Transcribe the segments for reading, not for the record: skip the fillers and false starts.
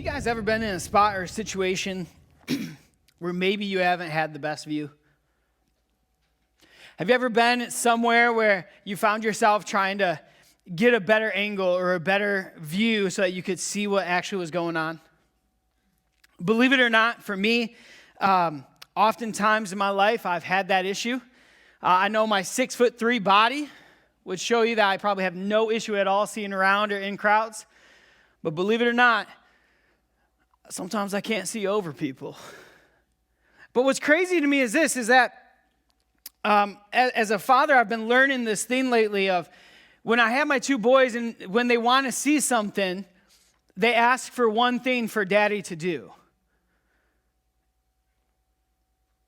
You guys ever been in a spot or a situation where maybe you haven't had the best view? Have you ever been somewhere where you found yourself trying to get a better angle or a better view so that you could see what actually was going on? Believe it or not, for me, oftentimes in my life, I've had that issue. I know my 6'3" body would show you that I probably have no issue at all seeing around or in crowds. But believe it or not, sometimes I can't see over people. But what's crazy to me is this, is that as a father, I've been learning this thing lately of when I have my two boys and when they want to see something, they ask for one thing for daddy to do.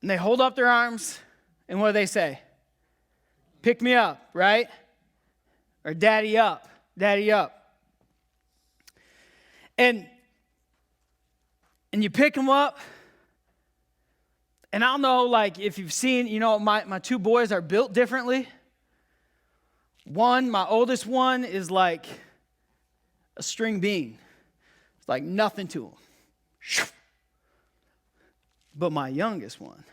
And they hold up their arms, and what do they say? Pick me up, right? Or daddy up, daddy up. And you pick them up, and I don't know, like, if you've seen, my two boys are built differently. One, my oldest one, is like a string bean. It's like nothing to him. But my youngest one,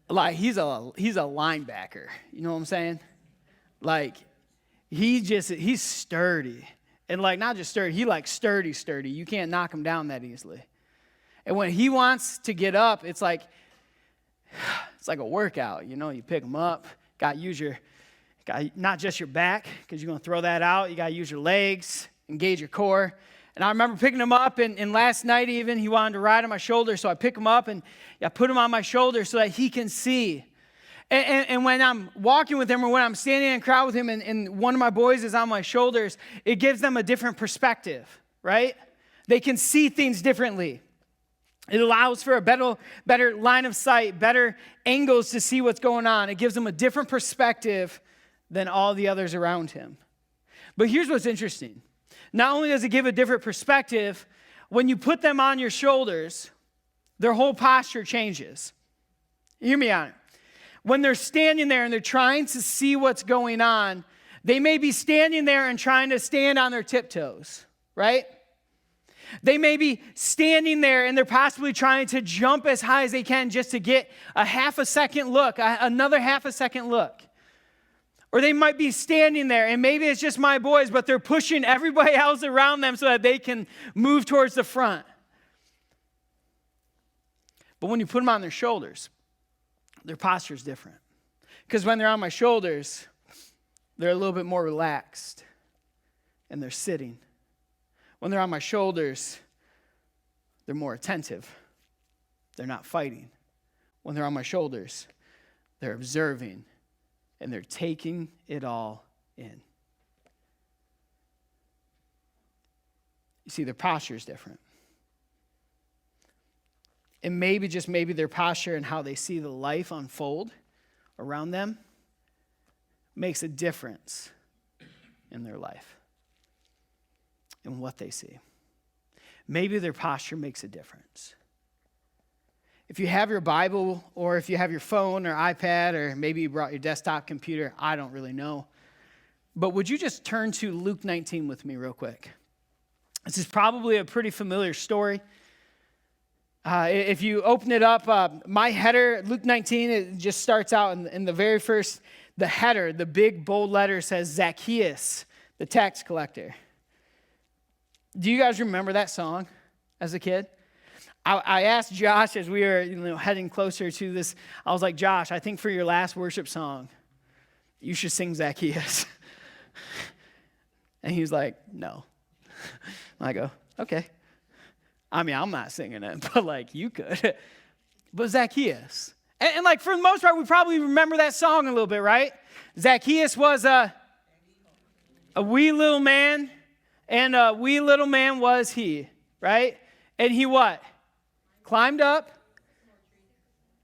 like, he's a linebacker. You know what I'm saying? Like, he's sturdy. And like, not just sturdy, he like sturdy. You can't knock him down that easily. And when he wants to get up, it's like a workout. You pick him up, not just your back, because you're going to throw that out. You got to use your legs, engage your core. And I remember picking him up, and last night even, he wanted to ride on my shoulder, so I pick him up, and I put him on my shoulder so that he can see. And when I'm walking with him or when I'm standing in a crowd with him and one of my boys is on my shoulders, it gives them a different perspective, right? They can see things differently. It allows for a better line of sight, better angles to see what's going on. It gives them a different perspective than all the others around him. But here's what's interesting. Not only does it give a different perspective, when you put them on your shoulders, their whole posture changes. Hear me on it. When they're standing there and they're trying to see what's going on, they may be standing there and trying to stand on their tiptoes, right? They may be standing there and they're possibly trying to jump as high as they can just to get a half a second look, another half a second look. Or they might be standing there, and maybe it's just my boys, but they're pushing everybody else around them so that they can move towards the front. But when you put them on their shoulders, their posture is different. Because when they're on my shoulders, they're a little bit more relaxed, and they're sitting. When they're on my shoulders, they're more attentive. They're not fighting. When they're on my shoulders, they're observing, and they're taking it all in. You see, their posture is different. And maybe, just maybe, their posture and how they see the life unfold around them makes a difference in their life and what they see. Maybe their posture makes a difference. If you have your Bible, or if you have your phone or iPad, or maybe you brought your desktop computer, I don't really know. But would you just turn to Luke 19 with me real quick? This is probably a pretty familiar story. If you open it up, my header, Luke 19, it just starts out in the very first, the header, the big bold letter says Zacchaeus, the tax collector. Do you guys remember that song as a kid? I asked Josh as we were heading closer to this, I was like, Josh, I think for your last worship song, you should sing Zacchaeus. And he was like, no. I go, okay. I mean, I'm not singing it, but you could. But Zacchaeus. And for the most part, we probably remember that song a little bit, right? Zacchaeus was a wee little man, and a wee little man was he, right? And he what? Climbed up.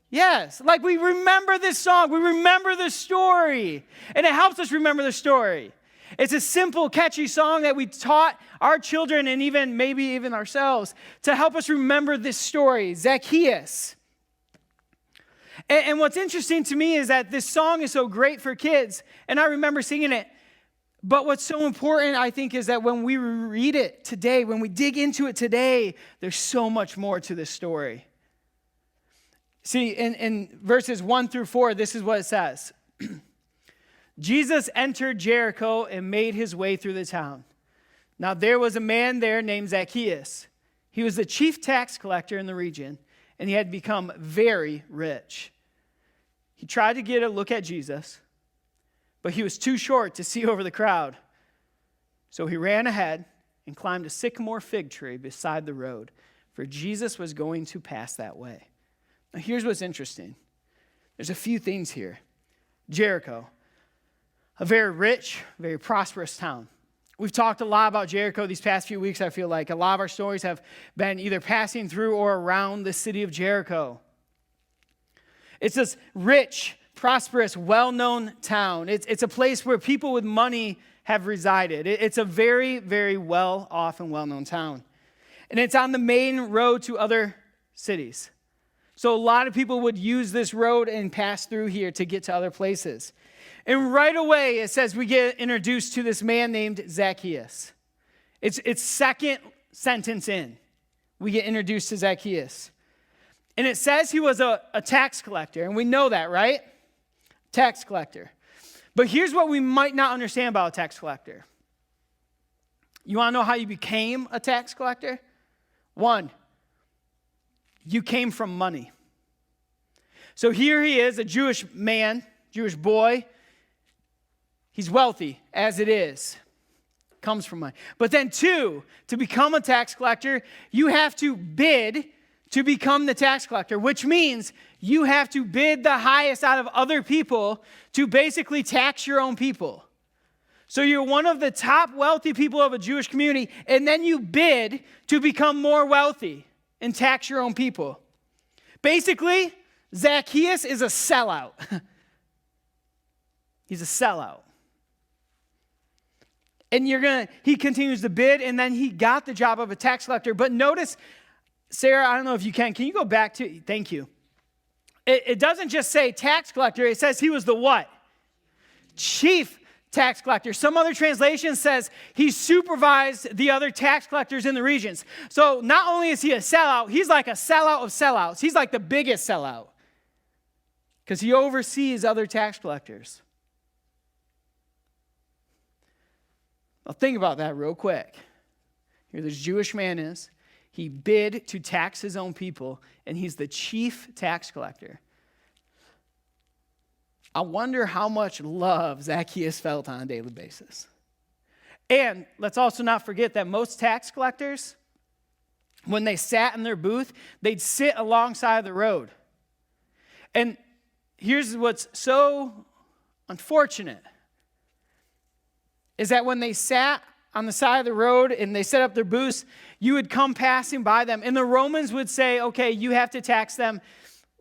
Yes, we remember this song. We remember the story. And it helps us remember the story. It's a simple, catchy song that we taught our children and maybe even ourselves to help us remember this story, Zacchaeus. And what's interesting to me is that this song is so great for kids. And I remember singing it But what's so important, I think, is that when we read it today, when we dig into it today, there's so much more to this story. See, in verses 1 through 4, this is what it says. Jesus entered Jericho and made his way through the town. Now there was a man there named Zacchaeus. He was the chief tax collector in the region, and he had become very rich. He tried to get a look at Jesus, but he was too short to see over the crowd. So he ran ahead and climbed a sycamore fig tree beside the road, for Jesus was going to pass that way. Now here's what's interesting. There's a few things here. Jericho, a very rich, very prosperous town. We've talked a lot about Jericho these past few weeks, I feel like. A lot of our stories have been either passing through or around the city of Jericho. It's this rich, prosperous, well-known town. It's a place where people with money have resided. It's a very, very well-off and well-known town. And it's on the main road to other cities. So a lot of people would use this road and pass through here to get to other places. And right away, it says we get introduced to this man named Zacchaeus. It's second sentence in. We get introduced to Zacchaeus. And it says he was a tax collector, and we know that, right? Tax collector. But here's what we might not understand about a tax collector. You want to know how you became a tax collector? 1, you came from money. So here he is, a Jewish man, Jewish boy. He's wealthy, as it is. Comes from money. But then 2, to become a tax collector, you have to bid to become the tax collector, which means you have to bid the highest out of other people to basically tax your own people. So you're one of the top wealthy people of a Jewish community, and then you bid to become more wealthy and tax your own people. Basically, Zacchaeus is a sellout. He's a sellout. And he continues to bid, and then he got the job of a tax collector. But notice, Sarah, I don't know if you can you go back to, thank you. It doesn't just say tax collector, it says he was the what? Chief tax collector. Some other translation says he supervised the other tax collectors in the regions. So not only is he a sellout, he's like a sellout of sellouts. He's like the biggest sellout because he oversees other tax collectors. Now think about that real quick. Here this Jewish man is. He bid to tax his own people, and he's the chief tax collector. I wonder how much love Zacchaeus felt on a daily basis. And let's also not forget that most tax collectors, when they sat in their booth, they'd sit alongside the road. And here's what's so unfortunate, is that when they sat on the side of the road and they set up their booths, you would come passing by them. And the Romans would say, okay, you have to tax them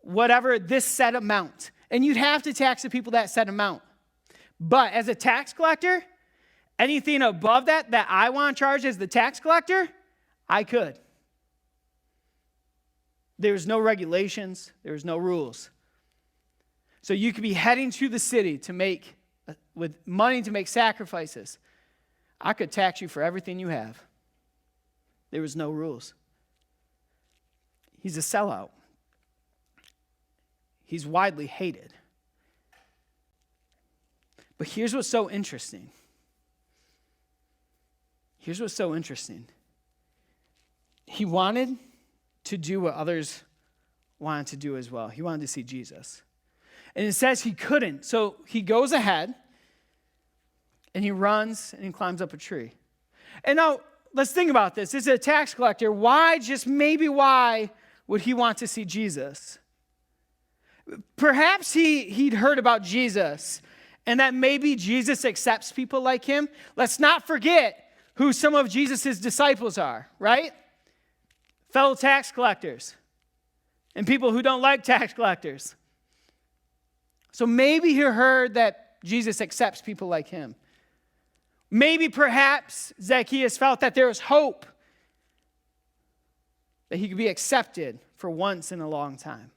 whatever this set amount. And you'd have to tax the people that set amount. But as a tax collector, anything above that I want to charge as the tax collector, I could. There's no regulations. There's no rules. So you could be heading to the city with money to make sacrifices. I could tax you for everything you have. There was no rules. He's a sellout. He's widely hated. But here's what's so interesting. He wanted to do what others wanted to do as well. He wanted to see Jesus. And it says he couldn't. So he goes ahead and he runs and he climbs up a tree. And now let's think about this. This is a tax collector. Why would he want to see Jesus? Perhaps he'd heard about Jesus and that maybe Jesus accepts people like him. Let's not forget who some of Jesus' disciples are, right? Fellow tax collectors and people who don't like tax collectors. So maybe he heard that Jesus accepts people like him. Maybe perhaps Zacchaeus felt that there was hope that he could be accepted for once in a long time.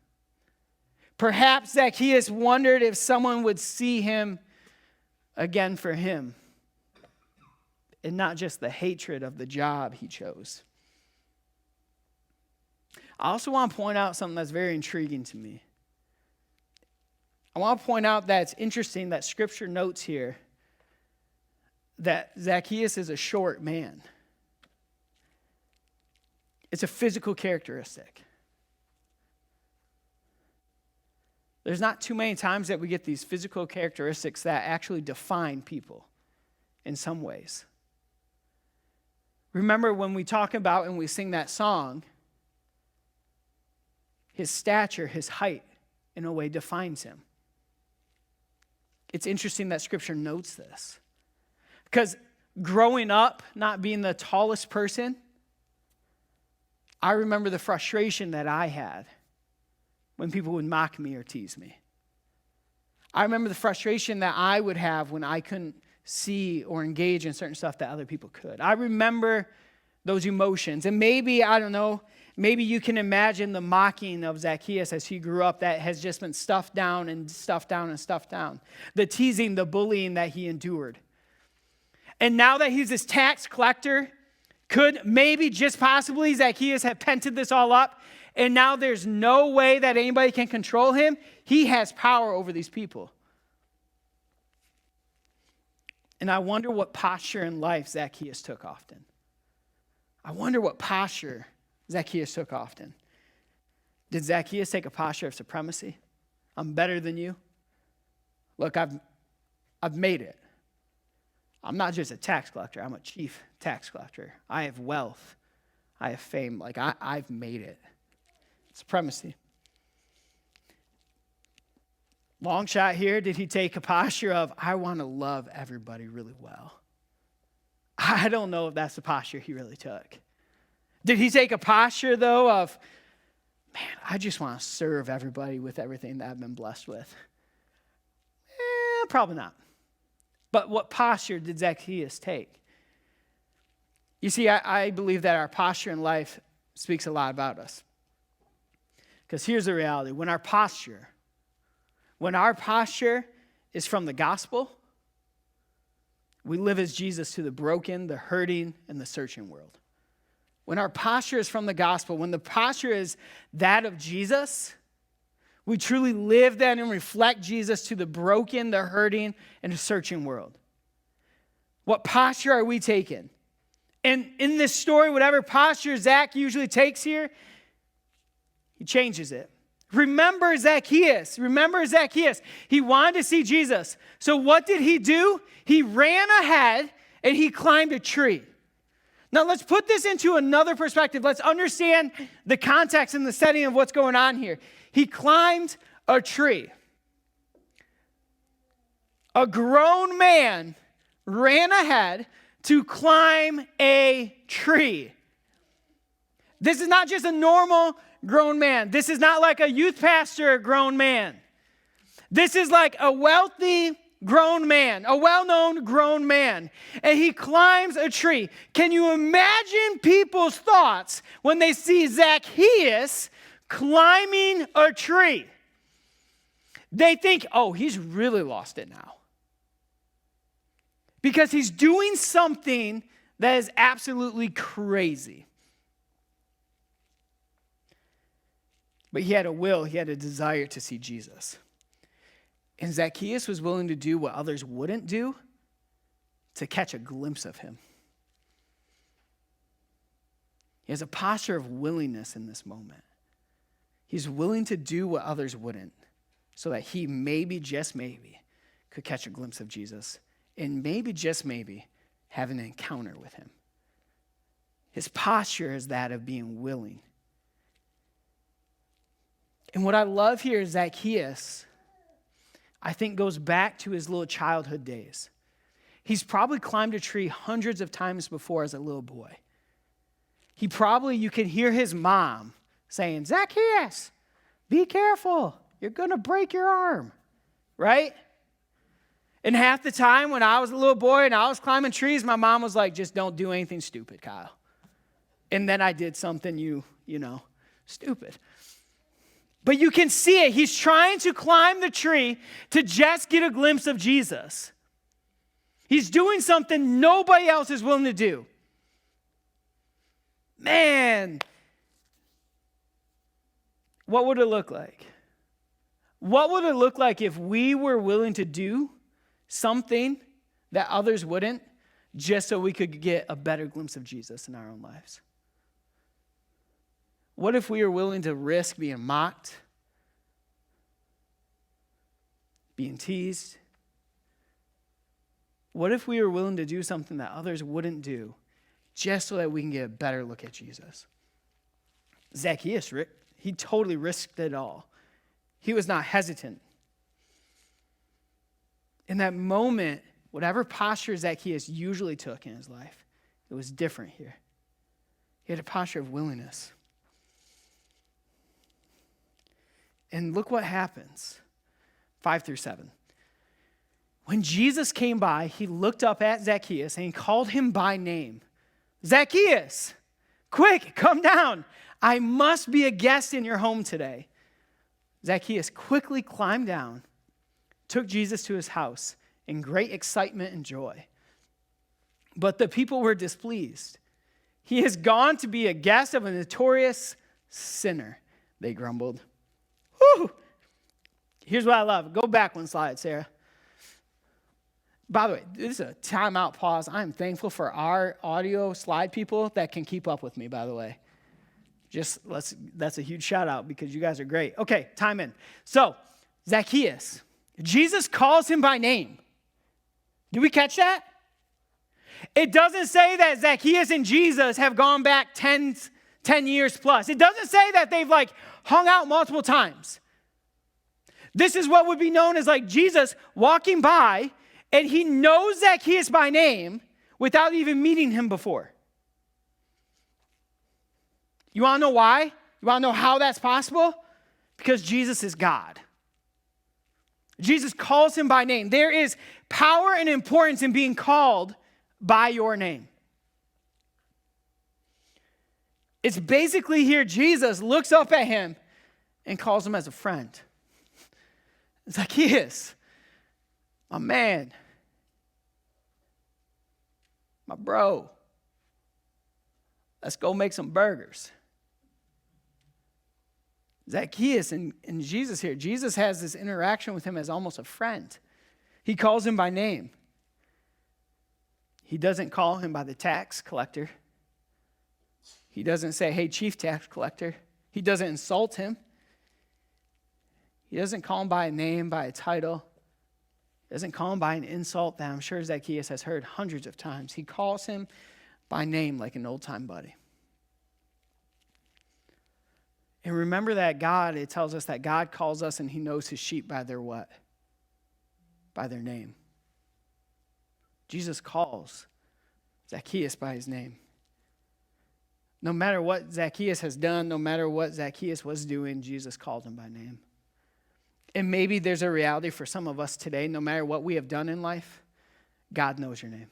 Perhaps Zacchaeus wondered if someone would see him again for him. and not just the hatred of the job he chose. I also want to point out something that's very intriguing to me. I want to point out that it's interesting that Scripture notes here that Zacchaeus is a short man. It's a physical characteristic. There's not too many times that we get these physical characteristics that actually define people in some ways. Remember when we talk about and we sing that song, his stature, his height, in a way defines him. It's interesting that Scripture notes this. Because growing up, not being the tallest person, I remember the frustration that I had when people would mock me or tease me. I remember the frustration that I would have when I couldn't see or engage in certain stuff that other people could. I remember those emotions. And maybe, I don't know, maybe you can imagine the mocking of Zacchaeus as he grew up that has just been stuffed down and stuffed down and stuffed down. The teasing, the bullying that he endured. And now that he's this tax collector, could maybe just possibly Zacchaeus have pented this all up, and now there's no way that anybody can control him? He has power over these people. And I wonder what posture in life Zacchaeus took often. I wonder what posture Zacchaeus took often. Did Zacchaeus take a posture of supremacy? I'm better than you. Look, I've made it. I'm not just a tax collector. I'm a chief tax collector. I have wealth. I have fame. Like, I've made it. Supremacy. Long shot here. Did he take a posture of, I want to love everybody really well? I don't know if that's the posture he really took. Did he take a posture, though, of, man, I just want to serve everybody with everything that I've been blessed with? Probably not. But what posture did Zacchaeus take? You see, I believe that our posture in life speaks a lot about us. Because here's the reality. When our posture is from the gospel, we live as Jesus to the broken, the hurting, and the searching world. When our posture is from the gospel, when the posture is that of Jesus, we truly live then and reflect Jesus to the broken, the hurting, and the searching world. What posture are we taking? And in this story, whatever posture Zach usually takes here, he changes it. Remember Zacchaeus. He wanted to see Jesus. So what did he do? He ran ahead and he climbed a tree. Now let's put this into another perspective. Let's understand the context and the setting of what's going on here. He climbed a tree. A grown man ran ahead to climb a tree. This is not just a normal grown man. This is not like a youth pastor grown man. This is like a wealthy grown man, a well-known grown man. And he climbs a tree. Can you imagine people's thoughts when they see Zacchaeus climbing a tree? They think, oh, he's really lost it now. Because he's doing something that is absolutely crazy. But he had a will, he had a desire to see Jesus. And Zacchaeus was willing to do what others wouldn't do to catch a glimpse of him. He has a posture of willingness in this moment. He's willing to do what others wouldn't so that he maybe, just maybe, could catch a glimpse of Jesus and maybe, just maybe, have an encounter with him. His posture is that of being willing. And what I love here is Zacchaeus, I think, goes back to his little childhood days. He's probably climbed a tree hundreds of times before as a little boy. You can hear his mom saying, Zacchaeus, be careful. You're going to break your arm, right? And half the time when I was a little boy and I was climbing trees, my mom was like, just don't do anything stupid, Kyle. And then I did something, stupid. But you can see it. He's trying to climb the tree to just get a glimpse of Jesus. He's doing something nobody else is willing to do. Man, what would it look like? What would it look like if we were willing to do something that others wouldn't, just so we could get a better glimpse of Jesus in our own lives? What if we were willing to risk being mocked, being teased? What if we were willing to do something that others wouldn't do, just so that we can get a better look at Jesus? Zacchaeus, he totally risked it all. He was not hesitant. In that moment, whatever posture Zacchaeus usually took in his life, it was different here. He had a posture of willingness. And look what happens. 5-7. When Jesus came by, he looked up at Zacchaeus and he called him by name. Zacchaeus, quick, come down. I must be a guest in your home today. Zacchaeus quickly climbed down, took Jesus to his house in great excitement and joy. But the people were displeased. He has gone to be a guest of a notorious sinner, they grumbled. Whew. Here's what I love. Go back one slide, Sarah. By the way, this is a timeout pause. I'm thankful for our audio slide people that can keep up with me, by the way. That's a huge shout out because you guys are great. Okay, time in. So, Zacchaeus, Jesus calls him by name. Did we catch that? It doesn't say that Zacchaeus and Jesus have gone back 10 years plus. It doesn't say that they've hung out multiple times. This is what would be known as Jesus walking by, and he knows Zacchaeus by name without even meeting him before. You want to know why? You want to know how that's possible? Because Jesus is God. Jesus calls him by name. There is power and importance in being called by your name. It's basically here Jesus looks up at him and calls him as a friend. Zacchaeus, my man, my bro, let's go make some burgers. Zacchaeus and Jesus here, Jesus has this interaction with him as almost a friend. He calls him by name. He doesn't call him by the tax collector. He doesn't say, hey, chief tax collector. He doesn't insult him. He doesn't call him by a name, by a title. He doesn't call him by an insult that I'm sure Zacchaeus has heard hundreds of times. He calls him by name like an old-time buddy. And remember that it tells us that God calls us and he knows his sheep by their what? By their name. Jesus calls Zacchaeus by his name. No matter what Zacchaeus has done, no matter what Zacchaeus was doing, Jesus called him by name. And maybe there's a reality for some of us today, no matter what we have done in life, God knows your name.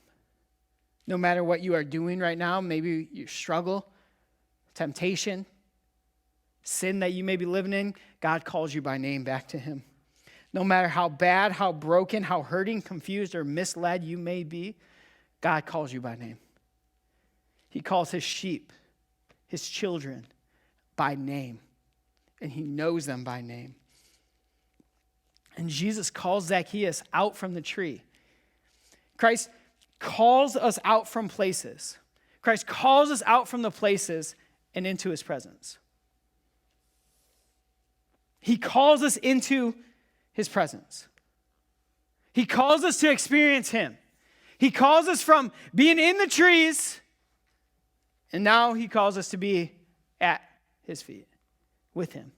No matter what you are doing right now, maybe you struggle, temptation, sin that you may be living in, God calls you by name back to him. No matter how bad, how broken, how hurting, confused, or misled you may be, God calls you by name. He calls his sheep, his children, by name. And he knows them by name. And Jesus calls Zacchaeus out from the tree. Christ calls us out from places. Christ calls us out from the places and into his presence. He calls us into his presence. He calls us to experience him. He calls us from being in the trees, and now he calls us to be at his feet with him.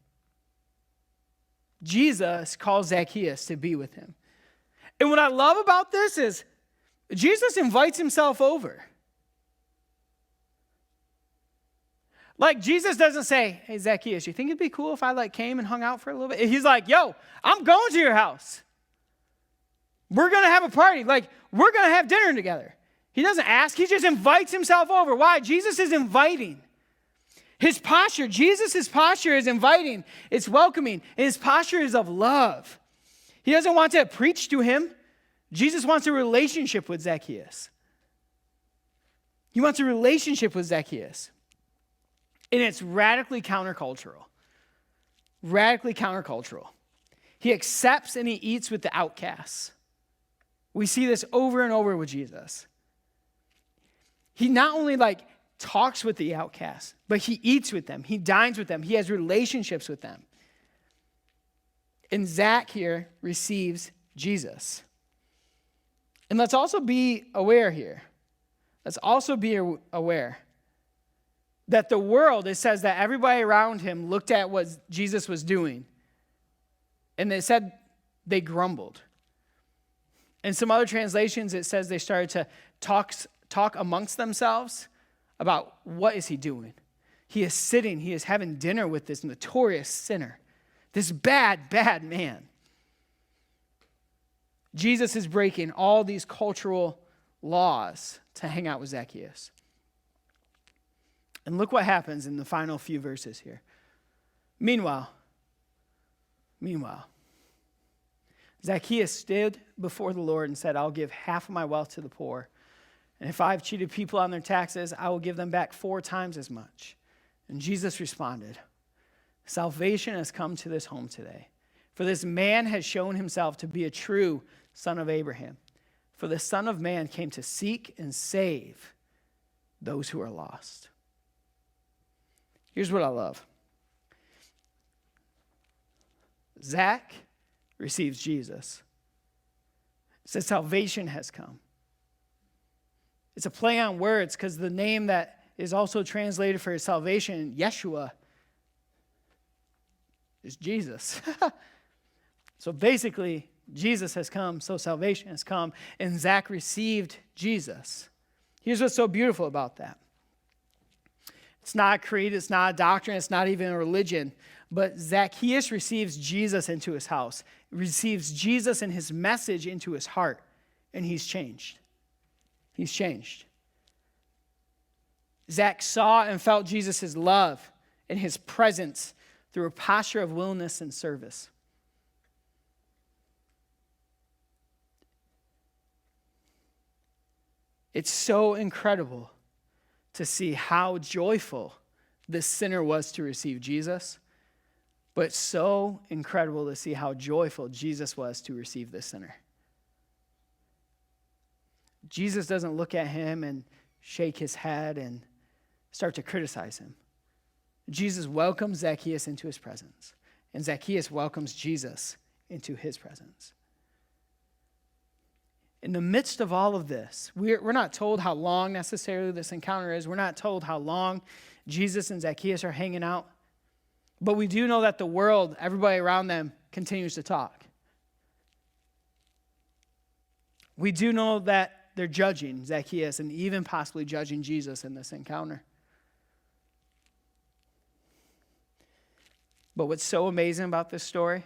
Jesus calls Zacchaeus to be with him. And what I love about this is Jesus invites himself over. Jesus doesn't say, hey, Zacchaeus, you think it'd be cool if I came and hung out for a little bit? He's like, yo, I'm going to your house. We're going to have a party. We're going to have dinner together. He doesn't ask. He just invites himself over. Why? Jesus is inviting. His posture, Jesus' posture is inviting. It's welcoming. His posture is of love. He doesn't want to preach to him. Jesus wants a relationship with Zacchaeus. He wants a relationship with Zacchaeus. And it's radically countercultural. Radically countercultural. He accepts and he eats with the outcasts. We see this over and over with Jesus. He not only talks with the outcasts, but he eats with them. He dines with them. He has relationships with them. And Zach here receives Jesus. And let's also be aware here. Let's also be aware that the world, it says that everybody around him looked at what Jesus was doing. And they said they grumbled. In some other translations, it says they started to talk amongst themselves about what is he doing. He is sitting, he is having dinner with this notorious sinner, this bad, bad man. Jesus is breaking all these cultural laws to hang out with Zacchaeus. And look what happens in the final few verses here. Meanwhile, Zacchaeus stood before the Lord and said, I'll give half of my wealth to the poor. And if I've cheated people on their taxes, I will give them back 4 times as much. And Jesus responded, salvation has come to this home today. For this man has shown himself to be a true son of Abraham. For the Son of Man came to seek and save those who are lost. Here's what I love. Zach receives Jesus. It says salvation has come. It's a play on words because the name that is also translated for salvation, Yeshua, is Jesus. So basically, Jesus has come, so salvation has come, and Zach received Jesus. Here's what's so beautiful about that. It's not a creed, it's not a doctrine, it's not even a religion, but Zacchaeus receives Jesus into his house, receives Jesus and his message into his heart, and he's changed. He's changed. Zach saw and felt Jesus' love and his presence through a posture of willingness and service. It's so incredible to see how joyful this sinner was to receive Jesus, but it's so incredible to see how joyful Jesus was to receive this sinner. Jesus doesn't look at him and shake his head and start to criticize him. Jesus welcomes Zacchaeus into his presence, and Zacchaeus welcomes Jesus into his presence. In the midst of all of this, we're not told how long necessarily this encounter is. We're not told how long Jesus and Zacchaeus are hanging out. But we do know that the world, everybody around them, continues to talk. We do know that they're judging Zacchaeus and even possibly judging Jesus in this encounter. But what's so amazing about this story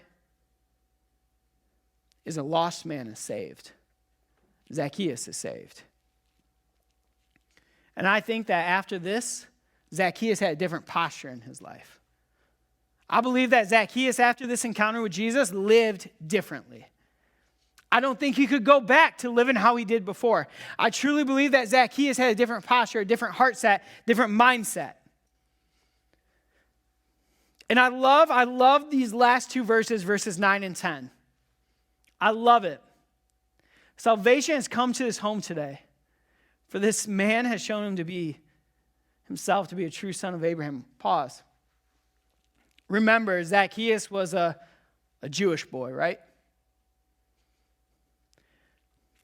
is a lost man is saved. Zacchaeus is saved. And I think that after this, Zacchaeus had a different posture in his life. I believe that Zacchaeus, after this encounter with Jesus, lived differently. I don't think he could go back to living how he did before. I truly believe that Zacchaeus had a different posture, a different heart set, different mindset. And I love these last 2 verses, verses 9 and 10. I love it. Salvation has come to his home today, for this man has shown himself to be a true son of Abraham. Pause. Remember, Zacchaeus was a Jewish boy, right?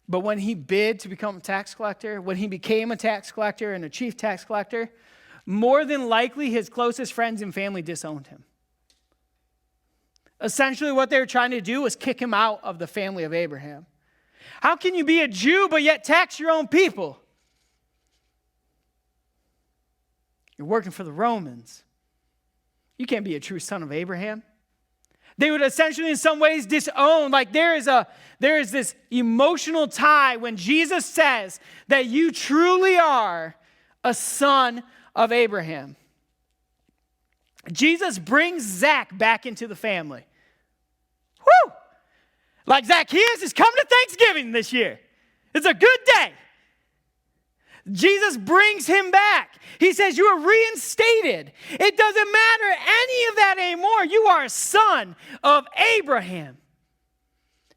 But when he bid to become a tax collector, when he became a tax collector and a chief tax collector, more than likely his closest friends and family disowned him. Essentially, what they were trying to do was kick him out of the family of Abraham. How can you be a Jew but yet tax your own people? You're working for the Romans. You can't be a true son of Abraham. They would essentially in some ways disown, like there is this emotional tie when Jesus says that you truly are a son of Abraham. Jesus brings Zach back into the family. Woo! Like Zacchaeus is coming to Thanksgiving this year. It's a good day. Jesus brings him back. He says, you are reinstated. It doesn't matter any of that anymore. You are a son of Abraham.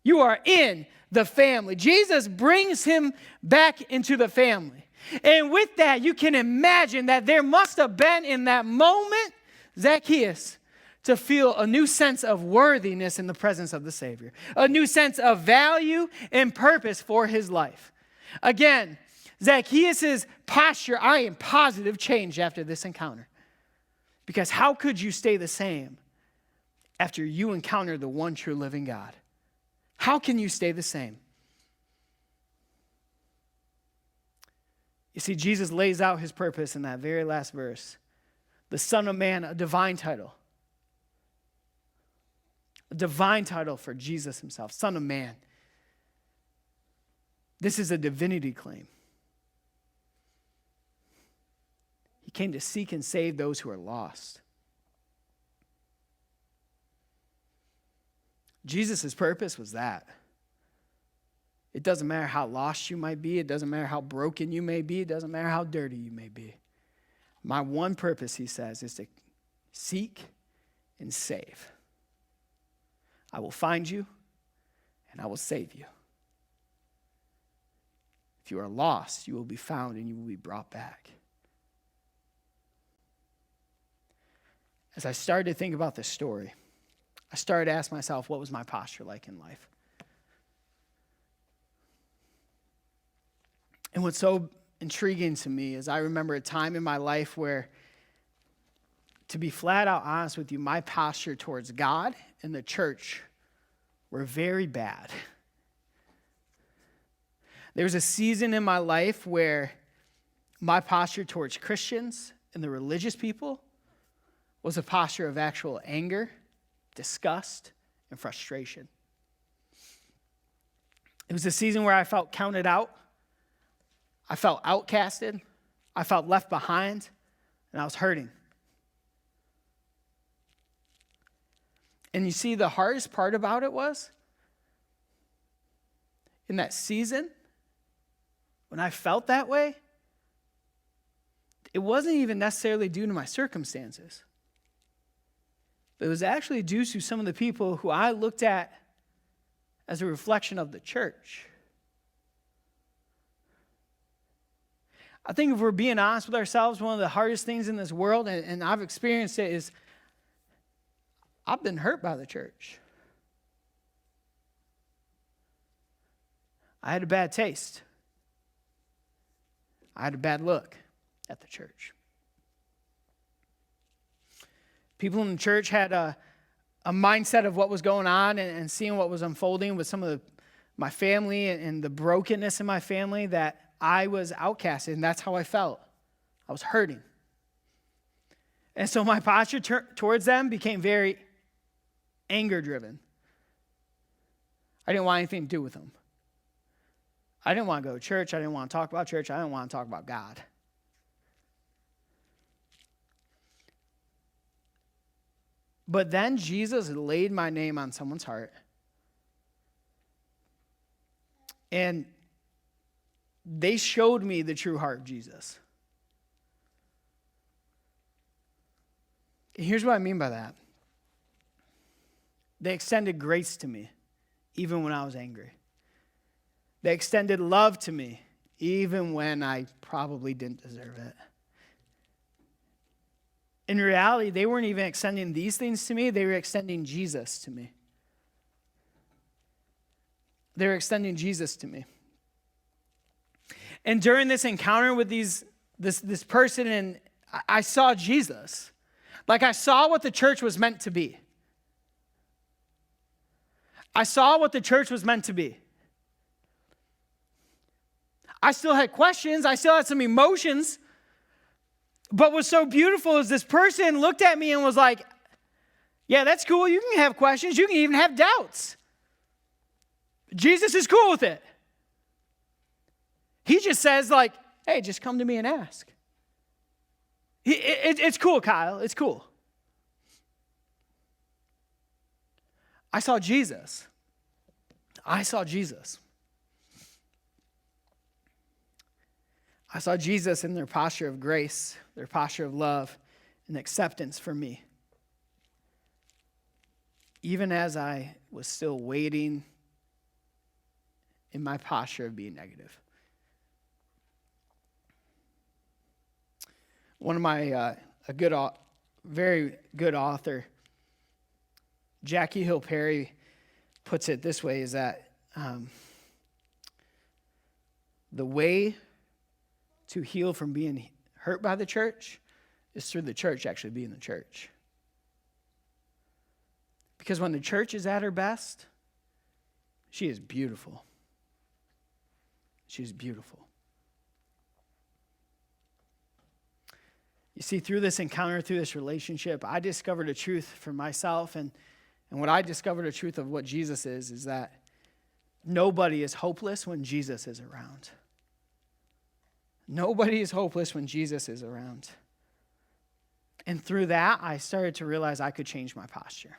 You are in the family. Jesus brings him back into the family. And with that, you can imagine that there must have been in that moment, Zacchaeus, to feel a new sense of worthiness in the presence of the Savior, a new sense of value and purpose for his life. Again, Zacchaeus' posture, I am positive, changed after this encounter. Because how could you stay the same after you encounter the one true living God? How can you stay the same? You see, Jesus lays out his purpose in that very last verse. The Son of Man, a divine title. A divine title for Jesus himself, Son of Man. This is a divinity claim. He came to seek and save those who are lost. Jesus' purpose was that. It doesn't matter how lost you might be. It doesn't matter how broken you may be. It doesn't matter how dirty you may be. My one purpose, he says, is to seek and save. I will find you and I will save you. If you are lost, you will be found and you will be brought back. As I started to think about this story, I started to ask myself, what was my posture like in life? And what's so intriguing to me is I remember a time in my life where, to be flat out honest with you, my posture towards God and the church were very bad. There was a season in my life where my posture towards Christians and the religious people was a posture of actual anger, disgust, and frustration. It was a season where I felt counted out. I felt outcasted. I felt left behind, and I was hurting. And you see, the hardest part about it was, in that season, when I felt that way, it wasn't even necessarily due to my circumstances. But it was actually due to some of the people who I looked at as a reflection of the church. I think if we're being honest with ourselves, one of the hardest things in this world, and I've experienced it, is I've been hurt by the church. I had a bad taste. I had a bad look at the church. People in the church had a mindset of what was going on and seeing what was unfolding with some of my family and the brokenness in my family, that I was outcasted, and that's how I felt. I was hurting. And so my posture towards them became very anger-driven. I didn't want anything to do with them. I didn't want to go to church. I didn't want to talk about church. I didn't want to talk about God. But then Jesus laid my name on someone's heart. And they showed me the true heart of Jesus. And here's what I mean by that. They extended grace to me, even when I was angry. They extended love to me, even when I probably didn't deserve it. In reality, they weren't even extending these things to me. They were extending Jesus to me. They were extending Jesus to me. And during this encounter with this person, and I saw Jesus. Like, I saw what the church was meant to be. I saw what the church was meant to be. I still had questions. I still had some emotions. But what's so beautiful is this person looked at me and was like, yeah, that's cool. You can have questions. You can even have doubts. Jesus is cool with it. He just says, like, hey, just come to me and ask. It's cool, Kyle. It's cool. I saw Jesus. I saw Jesus. I saw Jesus in their posture of grace, their posture of love and acceptance for me. Even as I was still waiting in my posture of being negative. One of my, very good author, Jackie Hill Perry, puts it this way, is that the way to heal from being hurt by the church is through the church actually being the church. Because when the church is at her best, she is beautiful. She is beautiful. You see, through this encounter, through this relationship, I discovered a truth for myself. And what I discovered a truth of what Jesus is that nobody is hopeless when Jesus is around. Nobody is hopeless when Jesus is around. And through that, I started to realize I could change my posture.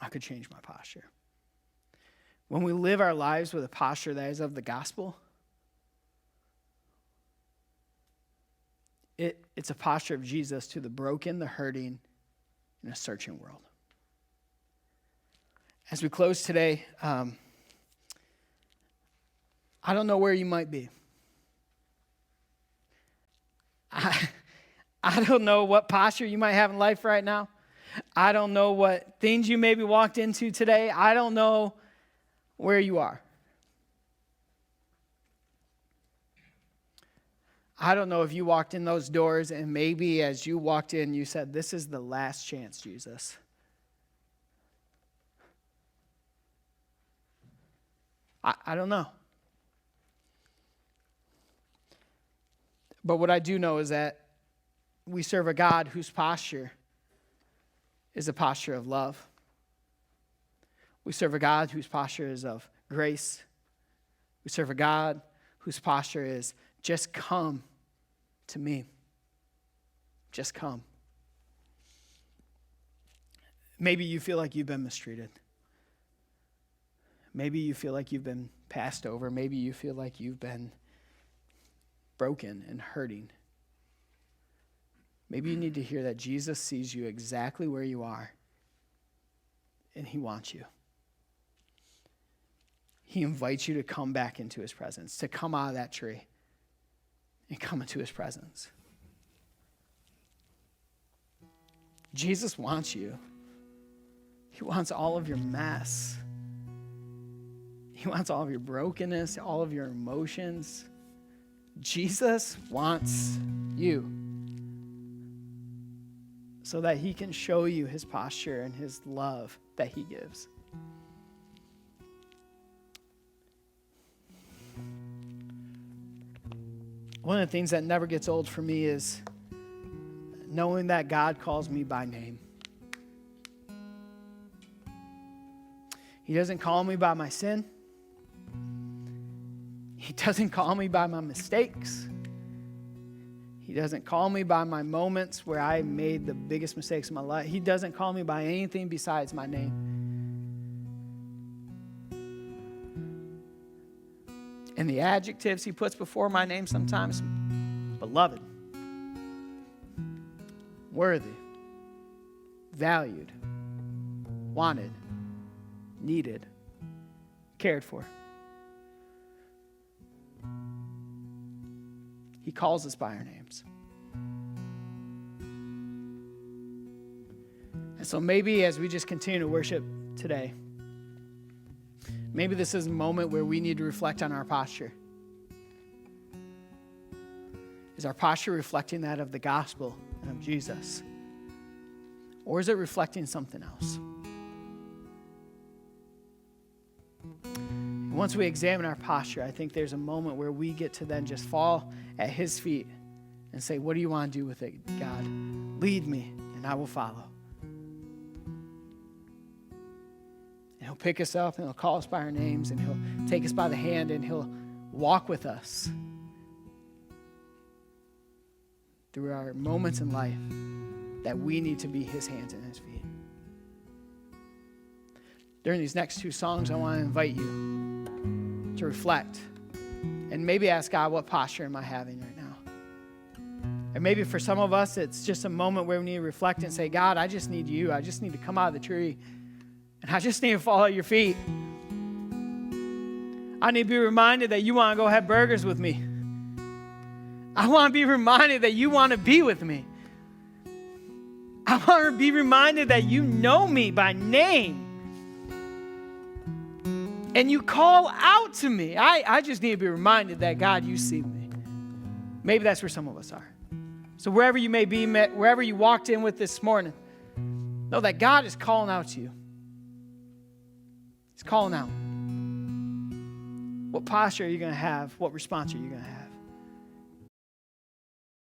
I could change my posture. When we live our lives with a posture that is of the gospel, it's a posture of Jesus to the broken, the hurting, and a searching world. As we close today, I don't know where you might be. I don't know what posture you might have in life right now. I don't know what things you maybe walked into today. I don't know where you are. I don't know if you walked in those doors and maybe as you walked in, you said, "This is the last chance, Jesus." I don't know. But what I do know is that we serve a God whose posture is a posture of love. We serve a God whose posture is of grace. We serve a God whose posture is just come to me. Just come. Maybe you feel like you've been mistreated. Maybe you feel like you've been passed over. Maybe you feel like you've been broken and hurting. Maybe you need to hear that Jesus sees you exactly where you are, and he wants you. He invites you to come back into his presence, to come out of that tree and come into his presence. Jesus wants you. He wants all of your mess. He wants all of your brokenness, all of your emotions. Jesus wants you so that he can show you his posture and his love that he gives. One of the things that never gets old for me is knowing that God calls me by name. He doesn't call me by my sin. He doesn't call me by my mistakes. He doesn't call me by my moments where I made the biggest mistakes in my life. He doesn't call me by anything besides my name. And the adjectives he puts before my name sometimes, beloved, worthy, valued, wanted, needed, cared for. He calls us by our names. And so maybe as we just continue to worship today, maybe this is a moment where we need to reflect on our posture. Is our posture reflecting that of the gospel and of Jesus? Or is it reflecting something else? Once we examine our posture, I think there's a moment where we get to then just fall at his feet and say, "What do you want to do with it, God? Lead me, and I will follow." And he'll pick us up, and he'll call us by our names, and he'll take us by the hand, and he'll walk with us through our moments in life that we need to be his hands and his feet. during these next two songs, I want to invite you to reflect and maybe ask God, what posture am I having right now? And maybe for some of us, it's just a moment where we need to reflect and say, God, I just need you. I just need to come out of the tree, and I just need to fall at your feet. I need to be reminded that you want to go have burgers with me. I want to be reminded that you want to be with me. I want to be reminded that you know me by name. And you call out to me. I just need to be reminded that, God, you see me. Maybe that's where some of us are. So wherever you may be, wherever you walked in with this morning, know that God is calling out to you. He's calling out. What posture are you going to have? What response are you going to have?